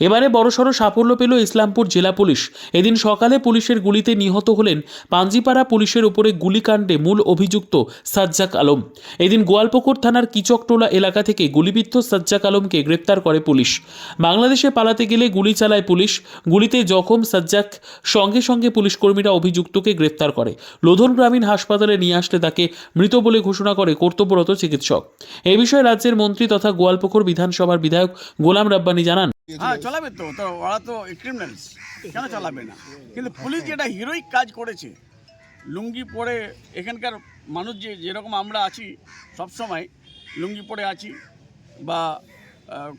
এবারে বড়সড় সাফল্য পেল ইসলামপুর জেলা পুলিশ। এদিন সকালে পুলিশের গুলিতে নিহত হলেন পাঞ্জিপাড়া পুলিশের উপরে গুলিকাণ্ডে মূল অভিযুক্ত সাজ্জাক আলম। এদিন গোয়ালপুকুর থানার কিচকটোলা এলাকা থেকে গুলিবিদ্ধ সাজ্জাক আলমকে গ্রেপ্তার করে পুলিশ। বাংলাদেশে পালাতে গেলে গুলি চালায় পুলিশ। গুলিতে জখম সাজ্জাক, সঙ্গে সঙ্গে পুলিশ কর্মীরা অভিযুক্তকে গ্রেপ্তার করে। লোধন গ্রামীণ হাসপাতালে নিয়ে আসলে তাকে মৃত বলে ঘোষণা করে কর্তব্যরত চিকিৎসক। এ বিষয়ে রাজ্যের মন্ত্রী তথা গোয়ালপুকুর বিধানসভার বিধায়ক গোলাম রাব্বানি জানান, হ্যাঁ চালাবে তো, তো ওরা তো ক্রিমিনালস, কেন চালাবে না? কিন্তু পুলিশ যেটা হিরোইক কাজ করেছে, লুঙ্গি পরে এখানকার মানুষ যেরকম আমরা আছি সবসময় লুঙ্গি পরে আছি বা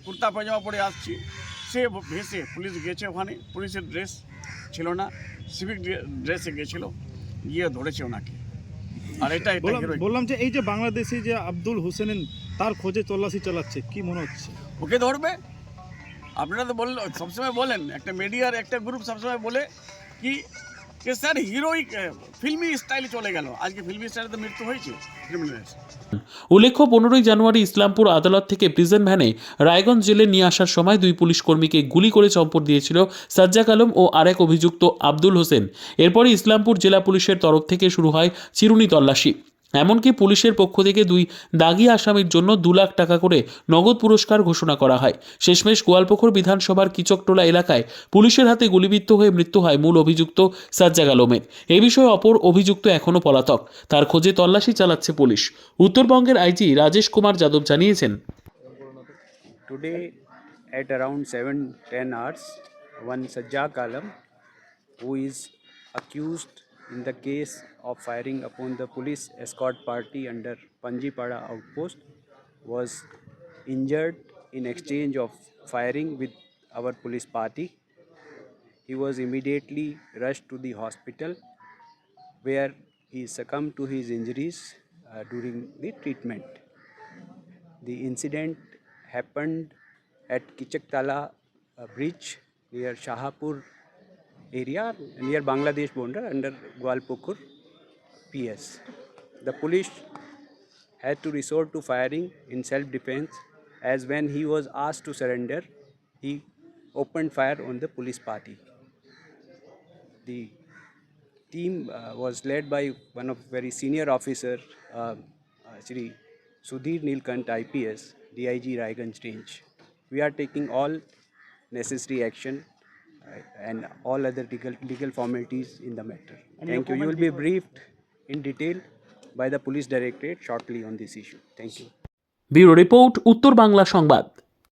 কুর্তা পায়জামা পরে আসছি, সে ভেসে পুলিশ গেছে। ওখানে পুলিশের ড্রেস ছিল না, সিভিক ড্রেসে গেছিল, গিয়ে ধরেছে ওনাকে। আর এটা বললাম যে এই যে বাংলাদেশি যে আব্দুল হোসেন, তার খোঁজে তল্লাশি চালাচ্ছে, কি মনে হচ্ছে? ওকে ধরবে। আপনারা তো সবসময় বলেন, একটা মিডিয়ার একটা গ্রুপ সবসময় বলে কি স্যার হিরোইক ফিল্মি স্টাইলে চলে গেল। আজকে ফিল্মি স্টাইলে তো মৃত্যু হয়েছে ক্রিমিনালস। উল্লেখ্য 15 জানুয়ারি ইসলামপুর আদালত থেকে প্রিজন ভ্যানে রায়গঞ্জ জেলে নিয়ে আসার সময় দুই পুলিশ কর্মীকে গুলি করে চম্পট দিয়েছিল সাজ্জাক আলম ও আরেক অভিযুক্ত আব্দুল হোসেন। এরপরই ইসলামপুর জেলা পুলিশের তরফ থেকে শুরু হয় চিরুনি তল্লাশি। এমনকি পুলিশের পক্ষ থেকে দুই দাগি আসামির জন্য 2 লাখ টাকা করে নগদ পুরস্কার ঘোষণা করা হয়। শেষমেশ গোয়ালপুকুর বিধানসভার কিচকটোলা এলাকায় পুলিশের হাতে গুলিবিদ্ধ হয়ে মৃত্যু হয় মূল অভিযুক্ত সাজ্জাক আলমের। এ বিষয়ে অপর অভিযুক্ত এখনও পলাতক, তার খোঁজে তল্লাশি চালাচ্ছে পুলিশ। উত্তরবঙ্গের আইজি রাজেশ কুমার যাদব জানিয়েছেন, Today at around 7:10 hours, one Saज्जाक Alam, who is accused in the case of firing upon the police escort party under Panjipada outpost, was injured in exchange of firing with our police party. He was immediately rushed to the hospital where he succumbed to his injuries during the treatment. The incident happened at Kichaktala bridge near Shahapur area near Bangladesh border under Gwalpukur PS. The police had to resort to firing in self-defense, as when he was asked to surrender, he opened fire on the police party. The team was led by one of very senior officer, Shri Sudhir Nilkant IPS, DIG Raiganj Range. We are taking all necessary action and all other legal formalities in the matter. Thank you. You will be briefed in detail by the police directorate shortly on this issue. Thank you. Bureau report, উত্তর বাংলা সংবাদ।